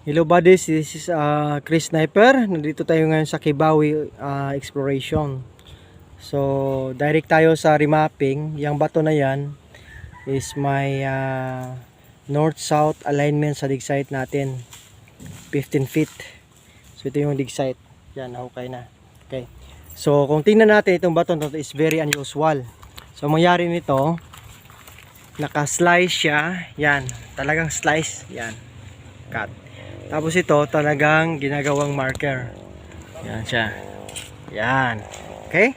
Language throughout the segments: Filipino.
Hello buddies, this is Chris Sniper. Nandito tayo ngayon sa Kibawi Exploration. So, direct tayo sa remapping. Yang bato na yan is may north-south alignment sa dig site natin. 15 feet. So, ito yung dig site. Yan, okay na. Okay. So, kung tingnan natin itong bato na is very unusual. So, mangyari nito, naka-slice siya. Yan, talagang slice. Yan, cut. Tapos ito talagang ginagawang marker. Yan siya. Yan. Okay?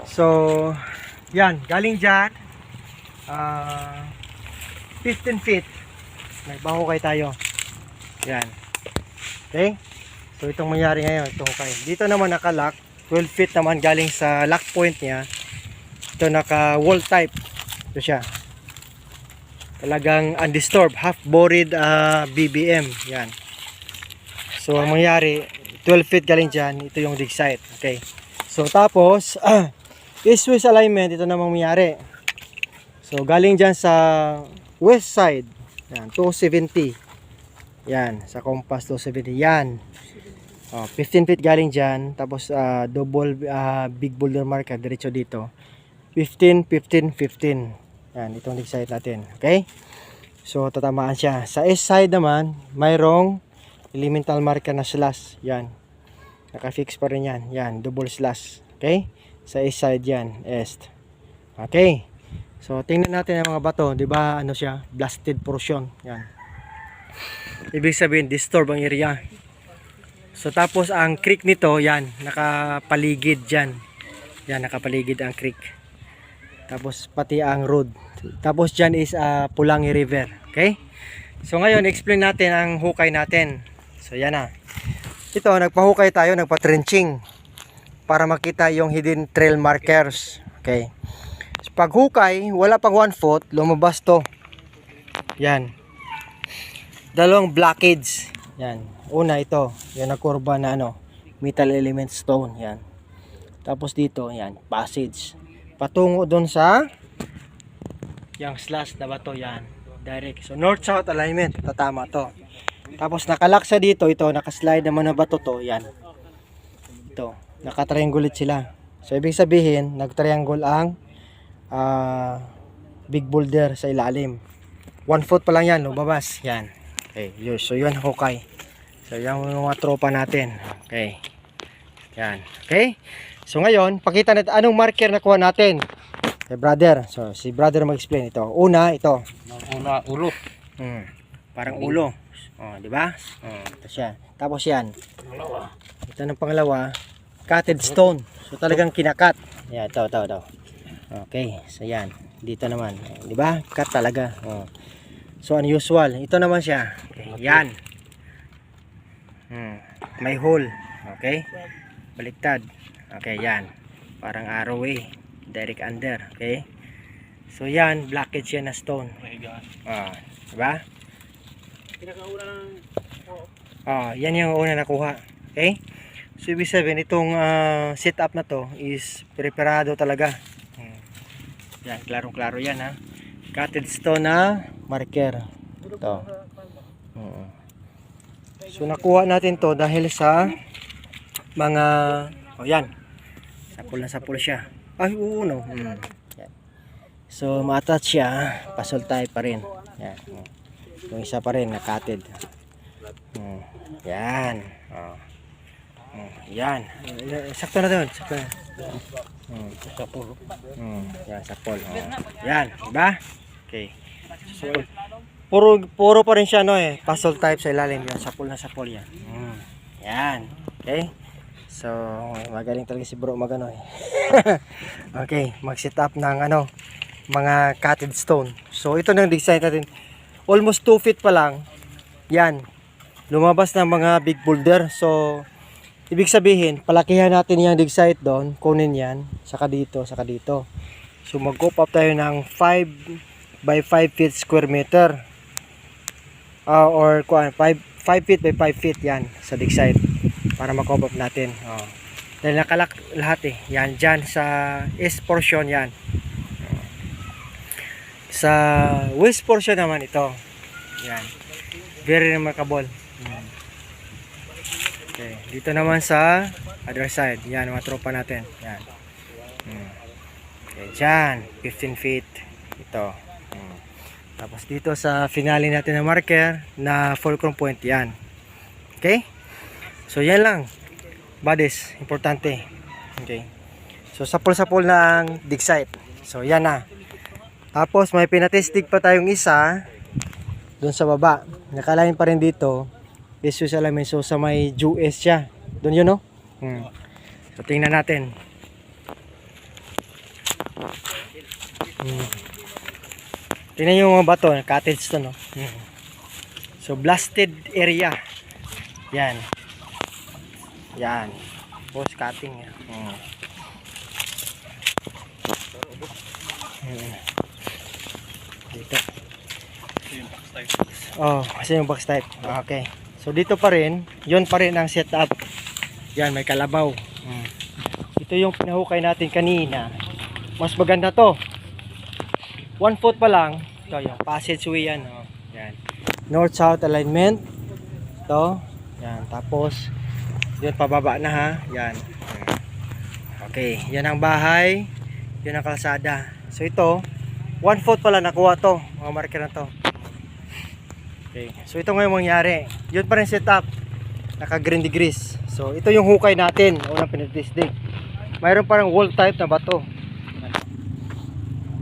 So, yan. Galing dyan. 15 feet. May bahukay tayo. Yan. Okay? So, itong mangyari ngayon. Itong hukay. Dito naman naka-lock. 12 feet naman galing sa lock point niya. Ito naka-wall type. Ito siya. Talagang undisturbed, half bored BBM. Yan. So ang mangyari, 12 feet galing dyan, ito yung dig site. Okay. So tapos, east-west alignment, ito namang mangyari. So galing dyan sa west side, yan, 270. Yan, sa compass 270. Yan. 15 feet galing dyan, tapos double big boulder marker, diretso dito. 15, 15, 15. Yan, itong dig site natin. Okay? So, tatamaan siya. Sa east side naman, mayroong elemental marker na slash. Yan. Naka-fix pa rin yan. Yan, double slash. Okay? Sa east side yan, east. Okay. So, tingnan natin ang mga bato. Diba, ano siya? Blasted portion. Yan. Ibig sabihin, disturb ang area. So, tapos ang creek nito, yan. Nakapaligid dyan. Yan, nakapaligid ang creek. Tapos pati ang road. Tapos dyan is Pulangi River. Okay? So ngayon, explain natin ang hukay natin. So yan na. Ito, nagpahukay tayo, nagpa-trenching. Para makita yung hidden trail markers. Okay? So, pag hukay, wala pang 1 foot, lumabas to. Yan. Dalawang blockage. Yan. Una ito, yan na kurba na metal element stone. Yan. Tapos dito, yan, passage. Patungo doon sa yung slash na bato, yan, direct. So north-south alignment, tatama to. Tapos nakalaksa dito, ito nakaslide naman na bato to, yan. Ito, nakatriangulit sila. So ibig sabihin, nagtriangle ang big boulder sa ilalim. 1 foot pa lang yan, lumabas, yan. Okay, so yun hukay. So yung mga tropa natin. Okay. Yan, okay. So ngayon, pakita natin anong marker na kuha natin. Okay, brother. So si brother mag-explain ito. Una, ito. Una, ulo. Parang ulo. Oh, di ba? Ito siya. Tapos yan. Ito ng pangalawa, cutted stone. So talagang kinakat. Yan, ito. Okay, so yan. Dito naman, di ba? Cut talaga. So unusual. Ito naman siya. Okay, yan. May hole. Okay? Baliktad. Okay, yan. Parang arrow direct under. Okay? So yan, blockage yan na stone. Diba? Yan yung una nakuha. Okay? So ibig sabihin, itong setup na to is preparado talaga. Yan, klarong-klaro yan ha. Cutted stone na marker. Ito. So nakuha natin to dahil sa mga yan. Sapul siya. Ay, oo, no. Yan. So, ma-attach siya. Pasol tayo pa rin. Yan. Yung isa pa rin, nakatid. Yan. Yan. Sakto na doon. Sakto na. Sapul. Yan, sapul. Yan. Diba? Okay. So, puro pa rin siya, pasol type sa ilalim. Yan, sapul na sapul yan. Yan. Okay. So, magaling talaga si bro magano Okay, mag-set up ng mga cutted stone. So, ito na design natin. Almost 2 feet pa lang. Yan. Lumabas ng mga big boulder. So, ibig sabihin, palakihan natin yung dig site doon. Kunin yan. Saka dito, saka dito. So, mag-cope up tayo ng 5 by 5 feet square meter. Or 5 feet by 5 feet yan sa dig site. Para ma-cope up natin. Dahil nakalak lahat Yan, dyan sa east portion yan. Sa west portion naman ito. Yan. Very remarkable. Okay, dito naman sa other side. Yan, mga tropa natin. Yan. Okay, dyan, 15 feet. Ito. Tapos dito sa finale natin na marker na fulcrum point. Yan. Okay? So, yan lang. Buddies, importante. Okay. So, sapol-sapol na ang dig site. So, yan na. Tapos, may pinatestig pa tayong isa doon sa baba. Nakalain pa rin dito. Jesus alamin. So, sa may US siya. Doon yun, no? So, tingnan natin. Tingnan yung mga bato. Cottage to, no? So, blasted area. Yan. Yan. Post cutting. Dito. Oh, kasi yung box type. Okay. So dito pa rin, yun pa rin ang setup. Yan, may kalabaw. Ito yung pinahukay natin kanina. Mas maganda to. 1 foot pa lang. Ito yung passageway yan. Oh. Yan. North-south alignment. Ito. Yan. Tapos, yun pababa na ha. Yan. Okay. Yan ang bahay. Yan ang kalsada. So ito, 1 foot pala nakuha to. Mga marker na to. Okay. So ito ngayon mangyari. Yun pa rin setup. Naka green degrees. So ito yung hukay natin. Unang pinag-testing. Mayroon parang wall type na bato.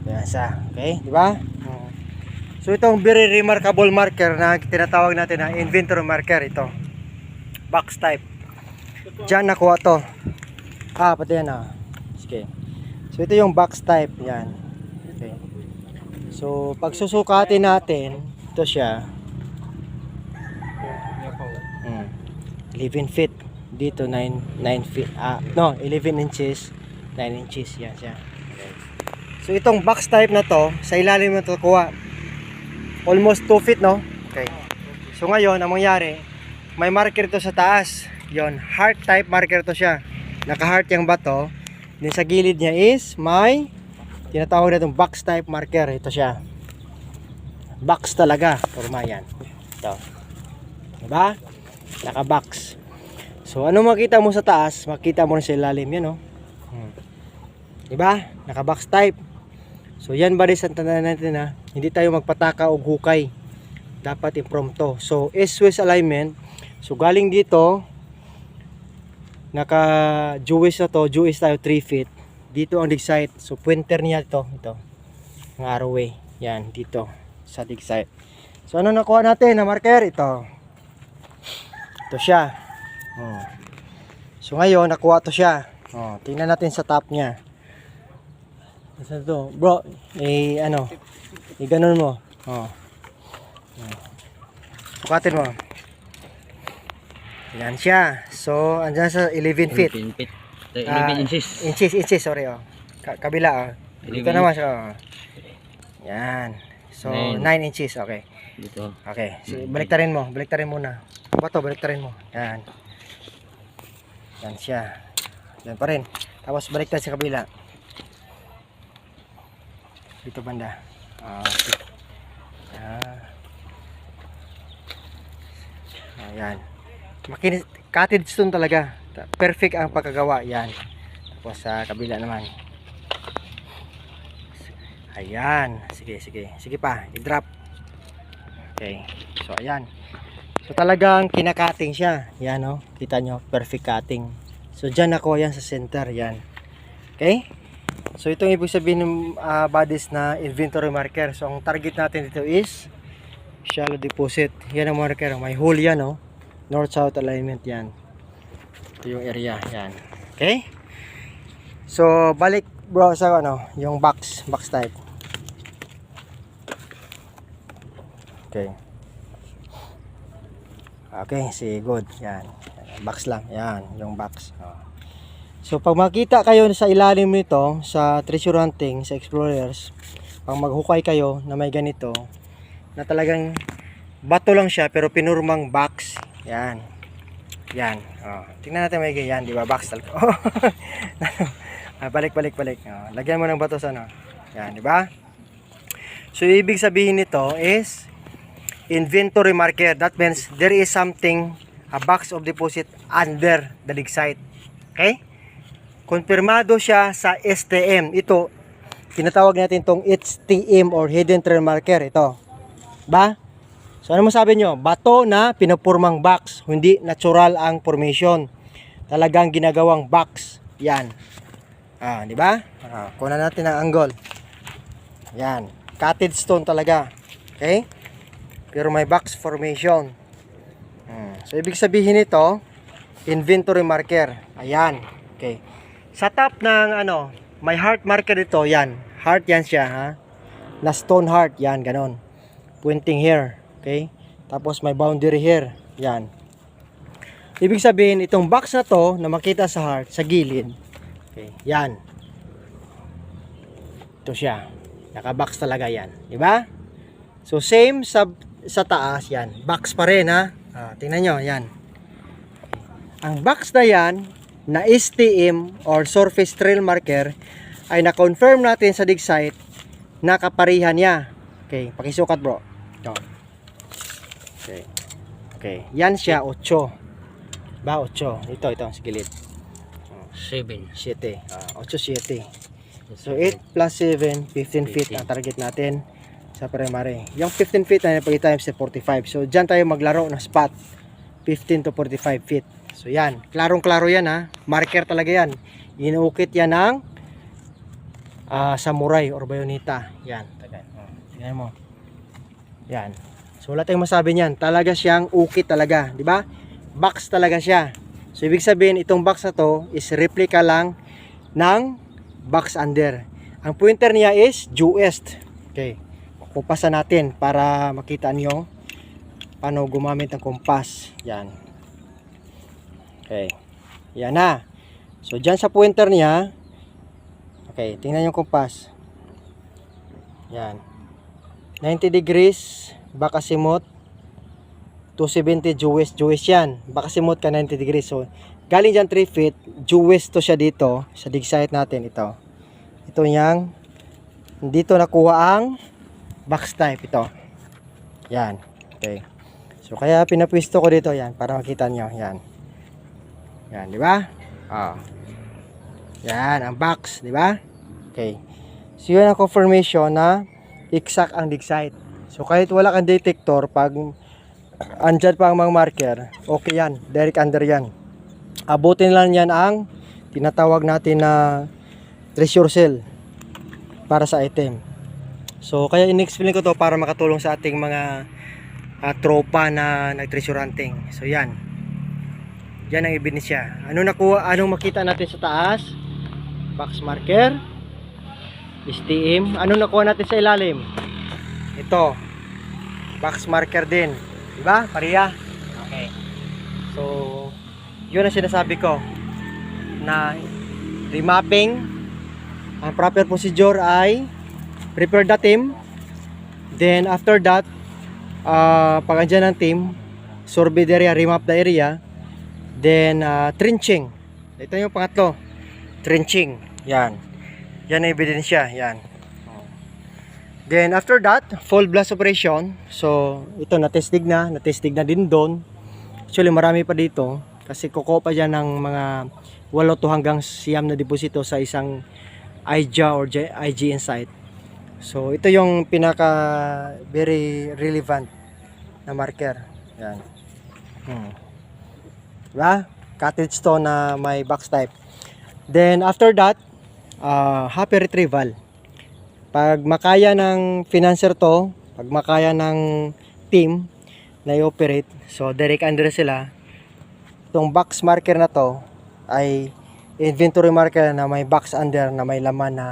Yan siya. Okay. Diba? So itong very remarkable marker na tinatawag natin na inventory marker ito. Box type. Diyan nakuha to. Pati yan Okay. So ito yung box type. Yan. Okay. So pag susukatin natin, ito siya. 11 feet. Dito 9 feet. 11 inches. 9 inches. Yan siya. Okay. So itong box type na to, sa ilalim na to kuha. Almost 2 feet, no? Okay. So ngayon, ang mangyari, may marker to sa taas. Yon, heart type marker to siya. Naka-heart yung bato. Then sa gilid niya is may tinatawag na itong box type marker. Ito siya. Box talaga. Forma yan. Ito. Diba? Naka-box. So ano makita mo sa taas, makita mo rin sa ilalim yan, no? Diba? Naka-box type. So yan ba rin sa tandaan natin na hindi tayo magpataka o hukay. Dapat impromptu. So east-west alignment. So galing dito, naka-Jewish na to. Jewish tayo 3 feet. Dito ang dig site. So pointer niya ito. Ito. Ang arrowway. Yan. Dito. Sa dig site. So ano nakuha natin na marker? Ito. Ito siya. So ngayon, nakuha to siya. Tingnan natin sa top niya. Saan to? Bro, ganun mo. Sukatin mo. Yan siya. So, andyan sa 11 feet. 11 feet. 11 inches. Inches, sorry. Kabila. Dito naman siya. Yan. So, 9 inches. Okay. Dito. Okay. So, baliktarin mo. Baliktarin muna. Bato, baliktarin mo. Yan. Yan siya. Yan pa rin. Tapos, baliktad sa kabila. Dito banda. Okay. Ayan. Cottage stone talaga. Perfect ang pagkagawa. Yan. Tapos sa kabila naman. Ayan. Sige. Sige pa. I-drop. Okay. So, ayan. So, talagang kinakating siya. Yan, no? Kita nyo. Perfect cutting. So, dyan ako. Yan sa center. Yan. Okay? So, itong ibig sabihin ng bodies na inventory marker. So, ang target natin dito is shallow deposit. Yan ang marker. May hole yan, no? North-south alignment yan. Ito yung area. Yan. Okay? So, balik bro sa yung box type. Okay. Okay, sige, good. Yan. Box lang. Yan, yung box. So, pag makita kayo sa ilalim nito, sa treasure hunting, sa explorers, pag maghukay kayo na may ganito, na talagang bato lang siya, pero pinurmang box. Yan. Yan. Tingnan natin may ganyan, di ba? Box talaga. Balik. Lagyan mo ng bato sa Yan, di ba? So, ibig sabihin nito is, inventory marker. That means there is something, a box of deposit under the dig site. Okay? Konfirmado siya sa STM. Ito, tinatawag natin itong HTM or hidden trail marker. Ito. Ba? So ano masabi nyo? Bato na pinupurmang box. Hindi natural ang formation. Talagang ginagawang box. Yan. Di ba? Kunan natin ang angle. Yan. Cutted stone talaga. Okay? Pero may box formation. So ibig sabihin ito, inventory marker. Ayan. Okay. Sa top ng may heart marker ito, yan. Heart yan siya, ha? Na stone heart, yan, ganon. Pointing here, okay? Tapos may boundary here, yan. Ibig sabihin, itong box na to, na makita sa heart, sa gilid, okay, yan. Ito siya. Naka-box talaga yan, di ba? So, same sa taas, yan. Box pa rin, ha? Tingnan nyo, yan. Ang box na yan, na STM or surface trail marker ay na-confirm natin sa dig site na kaparihan niya. Okay, pakisukat bro. Ito. Okay. Okay, yan siya 8. Ba 8. Ito sa gilid. 7. 7. 8 7. So 8 plus 7, 15 feet ang target natin sa primary. Yung 15 feet na napagit times 45. So diyan tayo maglaro ng spot. 15 to 45 feet. So yan, klarong-klaro yan, ha. Marker talaga yan. Inuukit yan ng samurai or bayoneta. Yan, tingnan mo. Yan. So wala tayong masabi niyan. Talaga siyang ukit talaga, di ba? Box talaga siya. So ibig sabihin itong box na to is replica lang ng box under. Ang pointer niya is due west. Okay. Kumpasan natin para makita niyo paano gumamit ng kompas. Yan. Okay. Yan na. So, dyan sa pointer niya, okay, tingnan yung kompas. Yan. 90 degrees, bakasimot, 270 due west yan. Bakasimot ka 90 degrees. So, galing dyan 3 feet, due west to siya dito, sa dig site natin, ito. Ito yang, dito nakuha ang box type, ito. Yan. Okay. So, kaya pinapwisto ko dito, yan, para makita nyo, yan. Yan, di ba? Yan, ang box, di ba? Okay. So, yun ang confirmation na exact ang dig site. So, kahit wala kang detector, pag andyan pa ang mga marker, okay yan. Direct under yan. Abutin lang yan ang tinatawag natin na treasure cell para sa item. So, kaya in-explain ko to para makatulong sa ating mga tropa na nag-treasure hunting. So, yan. Yan ang ebidensya. Anong makita natin sa taas? Box marker, STM. Anong nakuha natin sa ilalim? Ito. Box marker din. Diba? Pareha. Okay. So, yun ang sinasabi ko. Na remapping. Ang proper procedure ay prepare the team. Then, after that, pag andyan ng team, survey the area, remap the area. Then, trenching. Ito yung pangatlo. Trenching. Yan. Yan ang ebidensya. Yan. Then, after that, full blast operation. So, ito natestig na. Natestig na din doon. Actually, marami pa dito. Kasi kuko pa dyan ng mga 8 to hanggang 9 na deposito sa isang IJA or IGN site. So, ito yung pinaka very relevant na marker. Yan. Diba? Cutted stone na may box type. Then after that, happy retrieval. Pag makaya ng financer to, pag makaya ng team na i-operate, so direct under sila, itong box marker na to ay inventory marker na may box under na may laman na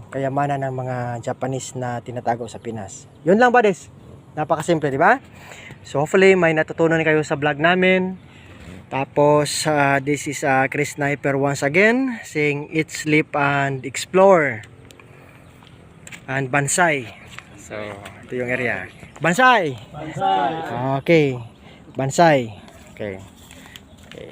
kayamanan ng mga Japanese na tinatago sa Pinas. Yun lang ba, des? Napakasimple, di ba? So hopefully may natutunan kayo sa vlog namin. Tapos this is Chris Sniper once again saying eat, sleep and explore and Bansai. So ito yung area. Bansai. Bansai. Okay. Bansai. Okay. Okay.